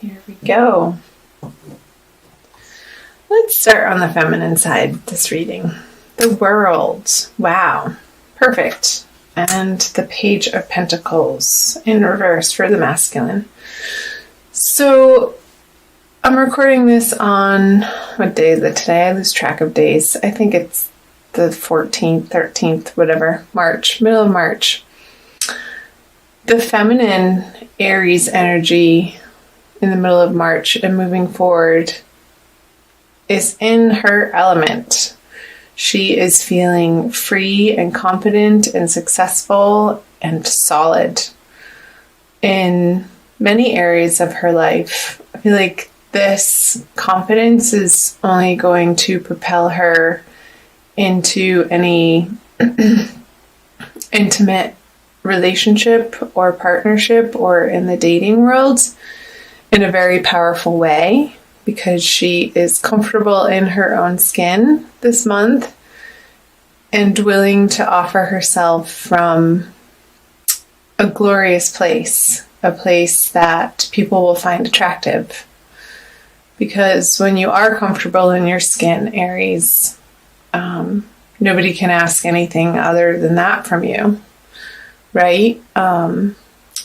Here we go. Let's start on the feminine side, this reading. The World. Wow. Perfect. And the Page of Pentacles in reverse for the masculine. So I'm recording this on, what day is it today? I lose track of days. I think it's the 14th, 13th, whatever, March, middle of March. The feminine Aries energy in the middle of March and moving forward is in her element. She is feeling free and confident and successful and solid in many areas of her life. I feel like this confidence is only going to propel her into any intimate relationship or partnership or in the dating world in a very powerful way, because she is comfortable in her own skin this month and willing to offer herself from a glorious place, a place that people will find attractive. Because when you are comfortable in your skin, Aries, nobody can ask anything other than that from you, right?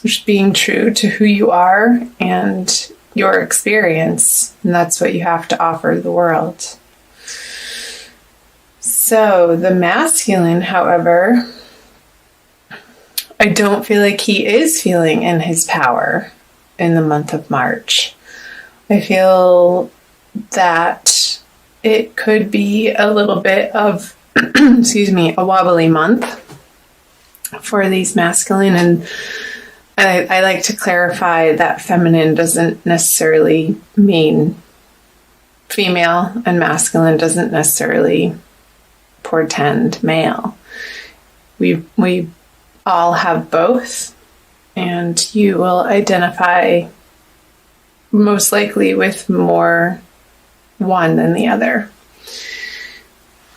Just being true to who you are and your experience, and that's what you have to offer the world. So the masculine, however, I don't feel like he is feeling in his power in the month of March. I feel that it could be a little bit of, a wobbly month for these masculine, and I like to clarify that feminine doesn't necessarily mean female, and masculine doesn't necessarily portend male. We all have both, and you will identify most likely with more one than the other.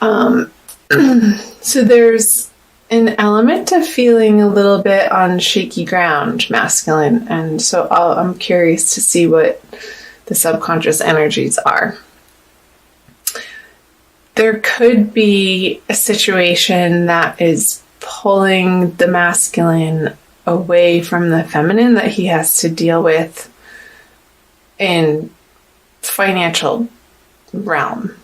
So there's an element of feeling a little bit on shaky ground, masculine, and so I'm curious to see what the subconscious energies are. There could be a situation that is pulling the masculine away from the feminine that he has to deal with in financial realm,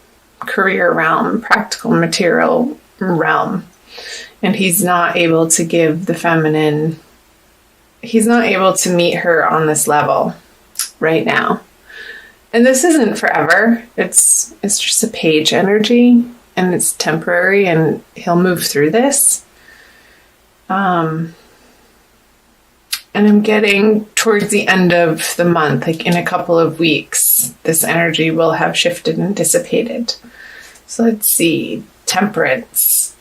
career realm, practical material realm. And he's not able to give the feminine, he's not able to meet her on this level right now. And this isn't forever. It's just a page energy, and it's temporary, and he'll move through this. And I'm getting towards the end of the month, like in a couple of weeks, this energy will have shifted and dissipated. So let's see, Temperance.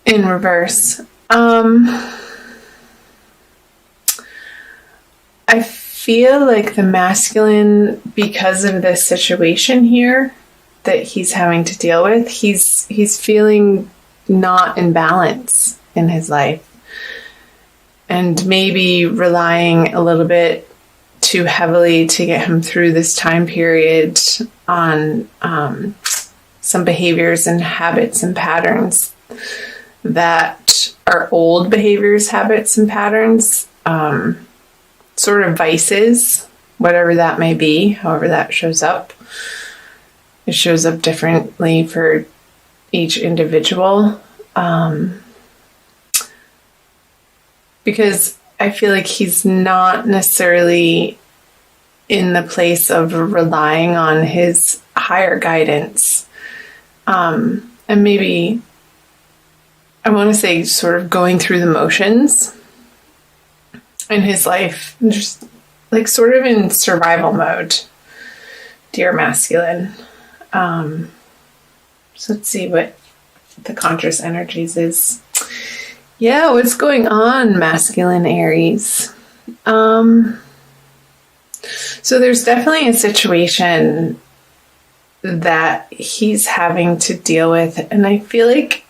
In reverse. I feel like the masculine, because of this situation here that he's having to deal with, he's feeling not in balance in his life, and maybe relying a little bit too heavily to get him through this time period on some behaviors and habits and patterns that are old behaviors, habits, and patterns, sort of vices, whatever that may be, however that shows up. It shows up differently for each individual. Because I feel like he's not necessarily in the place of relying on his higher guidance. And maybe, I want to say, sort of going through the motions in his life, just like sort of in survival mode, dear masculine. So let's see what the conscious energies is. Yeah, what's going on, masculine Aries? So there's definitely a situation that he's having to deal with, and I feel like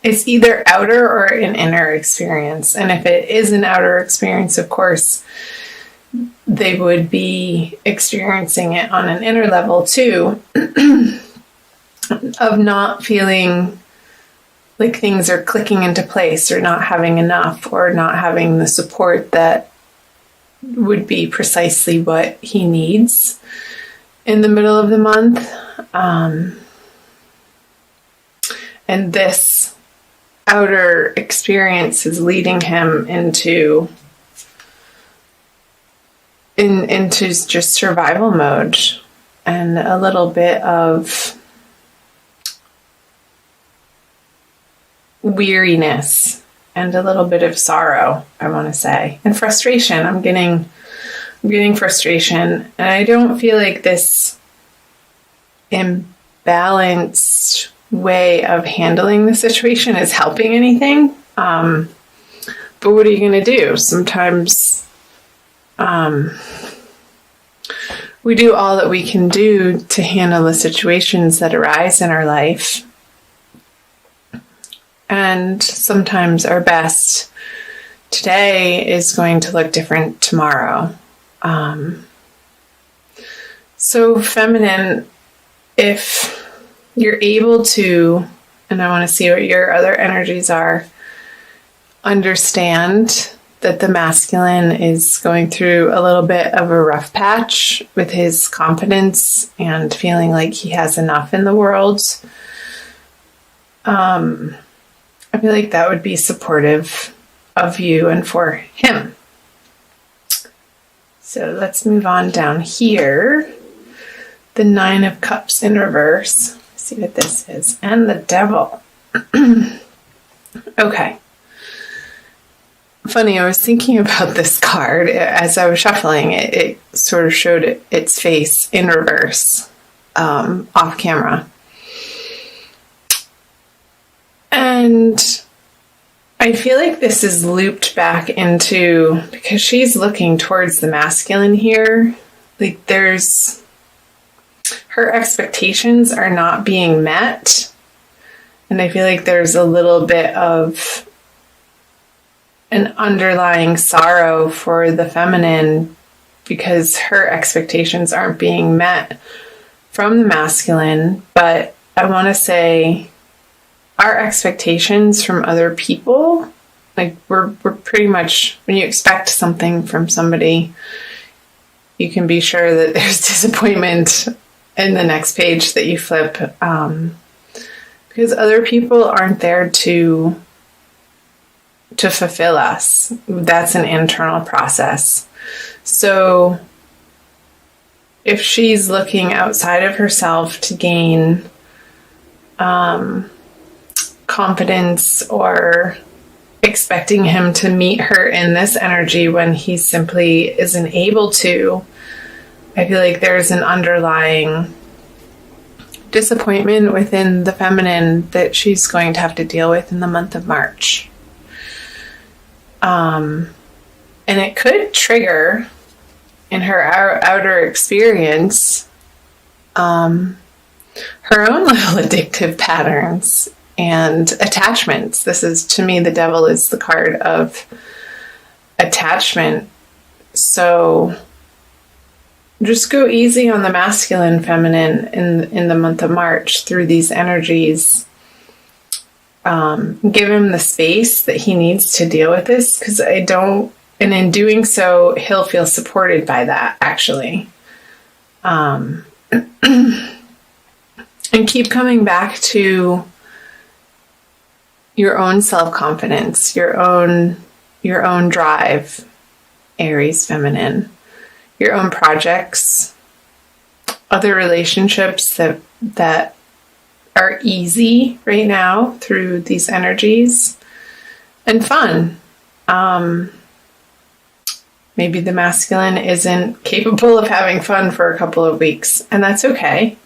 it's either outer or an inner experience. And if it is an outer experience, of course, they would be experiencing it on an inner level too, of not feeling like things are clicking into place, or not having enough, or not having the support that would be precisely what he needs in the middle of the month. And this outer experience is leading him into just survival mode, and a little bit of weariness and a little bit of sorrow, I want to say, and frustration. I'm getting frustration, and I don't feel like this imbalanced way of handling the situation is helping anything. But what are you going to do? Sometimes we do all that we can do to handle the situations that arise in our life. And sometimes our best today is going to look different tomorrow. So feminine, if you're able to, and I want to see what your other energies are, understand that the masculine is going through a little bit of a rough patch with his confidence and feeling like he has enough in the world. I feel like that would be supportive of you and for him. So let's move on down here. The 9 of Cups in reverse. Let's see what this is. And the Devil. Okay. Funny, I was thinking about this card as I was shuffling it. It sort of showed its face in reverse, off camera. And I feel like this is looped back into, because she's looking towards the masculine here, like her expectations are not being met. And I feel like there's a little bit of an underlying sorrow for the feminine because her expectations aren't being met from the masculine. But I want to say our expectations from other people, like we're pretty much, when you expect something from somebody, you can be sure that there's disappointment in the next page that you flip, because other people aren't there to fulfill us. That's an internal process. So if she's looking outside of herself to gain confidence, or expecting him to meet her in this energy when he simply isn't able to, I feel like there's an underlying disappointment within the feminine that she's going to have to deal with in the month of March. And it could trigger in her outer experience her own little addictive patterns and attachments. This is, to me, the Devil is the card of attachment. So just go easy on the masculine, feminine in the month of March through these energies. Give him the space that he needs to deal with this, because and in doing so, he'll feel supported by that, actually. And keep coming back to your own self-confidence, your own drive, Aries feminine, your own projects, other relationships that are easy right now through these energies, and fun. Maybe the masculine isn't capable of having fun for a couple of weeks, and that's okay.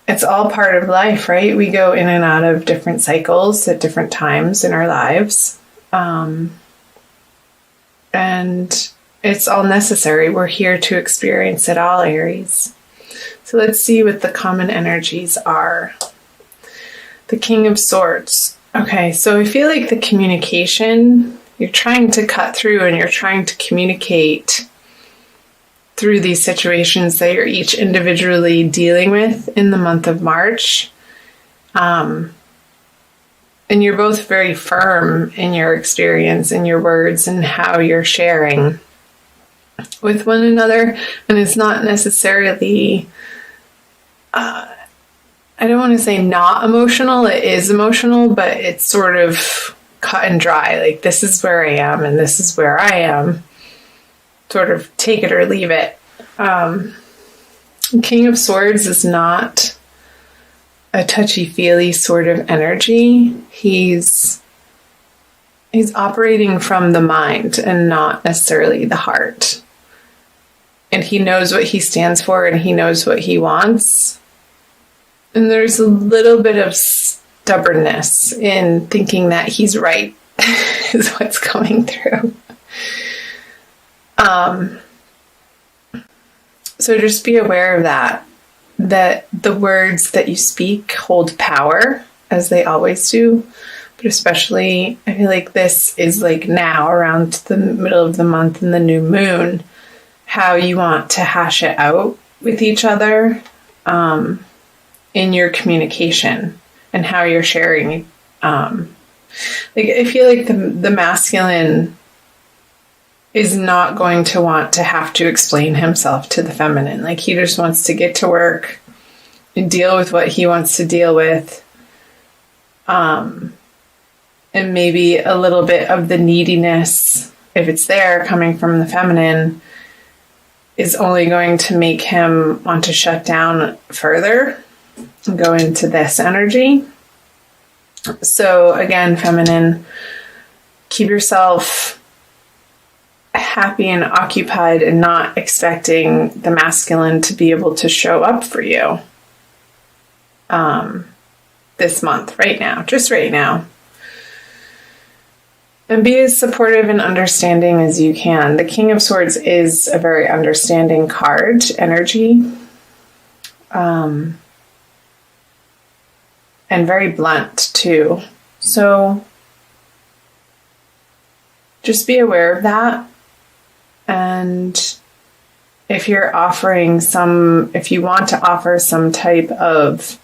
It's all part of life, right? We go in and out of different cycles at different times in our lives. And it's all necessary. We're here to experience it all, Aries. So let's see what the common energies are. The King of Swords. Okay, so I feel like the communication, you're trying to cut through and you're trying to communicate through these situations that you're each individually dealing with in the month of March. And you're both very firm in your experience and your words and how you're sharing with one another. And it's not necessarily, I don't want to say not emotional. It is emotional, but it's sort of cut and dry. Like, this is where I am and this is where I am. Sort of take it or leave it. King of Swords is not a touchy-feely sort of energy. He's operating from the mind and not necessarily the heart. And he knows what he stands for and he knows what he wants. And there's a little bit of stubbornness in thinking that he's right is what's coming through. So just be aware of that the words that you speak hold power, as they always do. But especially, I feel like this is like now around the middle of the month and the new moon, how you want to hash it out with each other in your communication and how you're sharing. Like, I feel like the masculine is not going to want to have to explain himself to the feminine. Like, he just wants to get to work and deal with what he wants to deal with. And maybe a little bit of the neediness, if it's there, coming from the feminine, is only going to make him want to shut down further and go into this energy. So again, feminine, keep yourself happy and occupied and not expecting the masculine to be able to show up for you this month, right now, just right now. And be as supportive and understanding as you can. The King of Swords is a very understanding card energy. And very blunt too. So just be aware of that. And if you want to offer some type of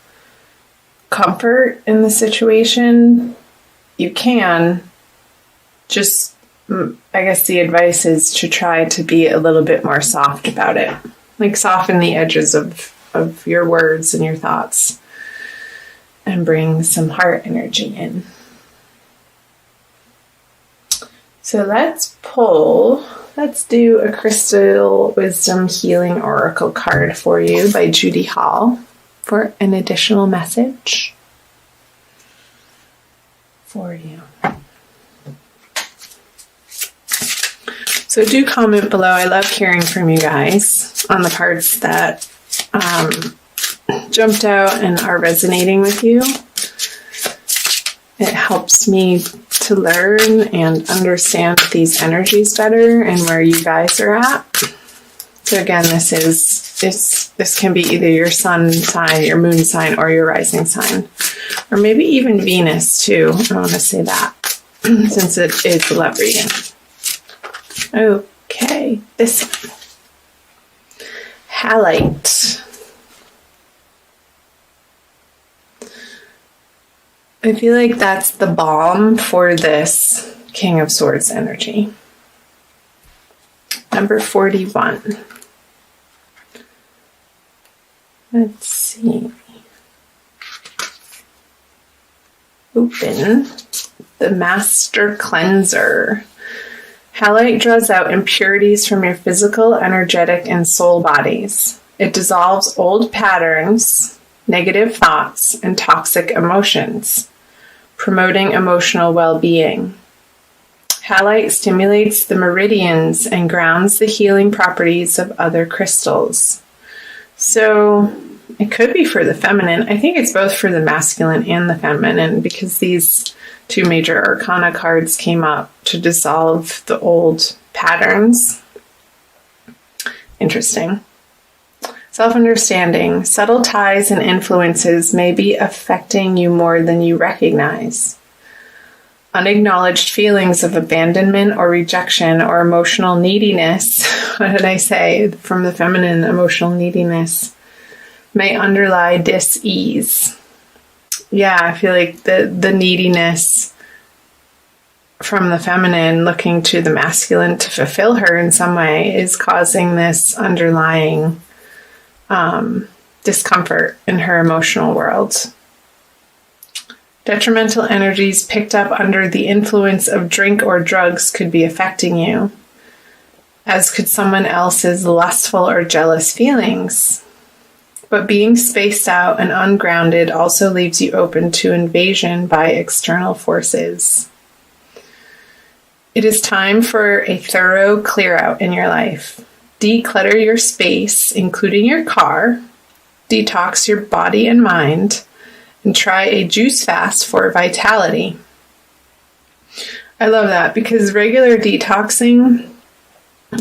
comfort in the situation, you can. Just, I guess the advice is to try to be a little bit more soft about it. Like, soften the edges of your words and your thoughts. And bring some heart energy in. So let's do a Crystal Wisdom Healing Oracle card for you by Judy Hall for an additional message for you. So do comment below. I love hearing from you guys on the cards that jumped out and are resonating with you. It helps me to learn and understand these energies better and where you guys are at. So again, this can be either your sun sign, your moon sign, or your rising sign, or maybe even Venus too. I want to say that since it is a love reading. Okay, this one. Halite. I feel like that's the balm for this King of Swords energy. Number 41. Let's see. Open the Master Cleanser. Halite draws out impurities from your physical, energetic, and soul bodies. It dissolves old patterns, negative thoughts, and toxic emotions, promoting emotional well-being. Halite stimulates the meridians and grounds the healing properties of other crystals. So it could be for the feminine. I think it's both for the masculine and the feminine, because these two major arcana cards came up to dissolve the old patterns. Interesting. Self-understanding. Subtle ties and influences may be affecting you more than you recognize. Unacknowledged feelings of abandonment or rejection or emotional neediness, what did I say from the feminine, emotional neediness, may underlie dis-ease. Yeah, I feel like the neediness from the feminine looking to the masculine to fulfill her in some way is causing this underlying discomfort in her emotional world. Detrimental energies picked up under the influence of drink or drugs could be affecting you, as could someone else's lustful or jealous feelings. But being spaced out and ungrounded also leaves you open to invasion by external forces. It is time for a thorough clear out in your life. Declutter your space, including your car, detox your body and mind, and try a juice fast for vitality. I love that because regular detoxing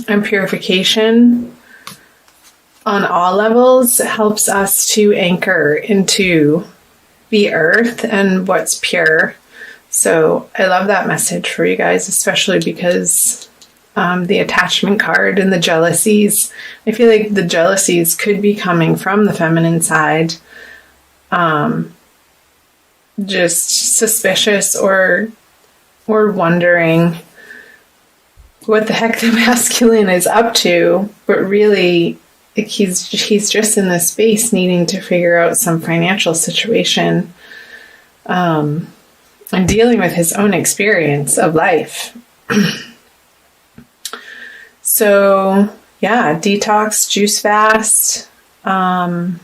and purification on all levels helps us to anchor into the earth and what's pure. So I love that message for you guys, especially because the attachment card and the jealousies, I feel like the jealousies could be coming from the feminine side. Just suspicious or wondering what the heck the masculine is up to, but really he's just in this space needing to figure out some financial situation and dealing with his own experience of life. So yeah, detox, juice fast, and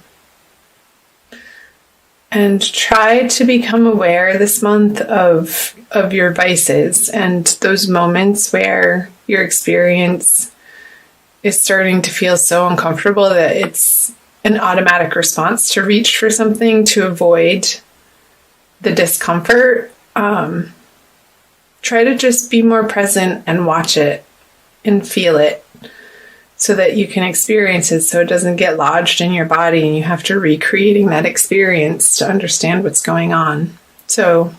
try to become aware this month of your vices and those moments where your experience is starting to feel so uncomfortable that it's an automatic response to reach for something to avoid the discomfort. Try to just be more present and watch it and feel it so that you can experience it so it doesn't get lodged in your body and you have to recreating that experience to understand what's going on. So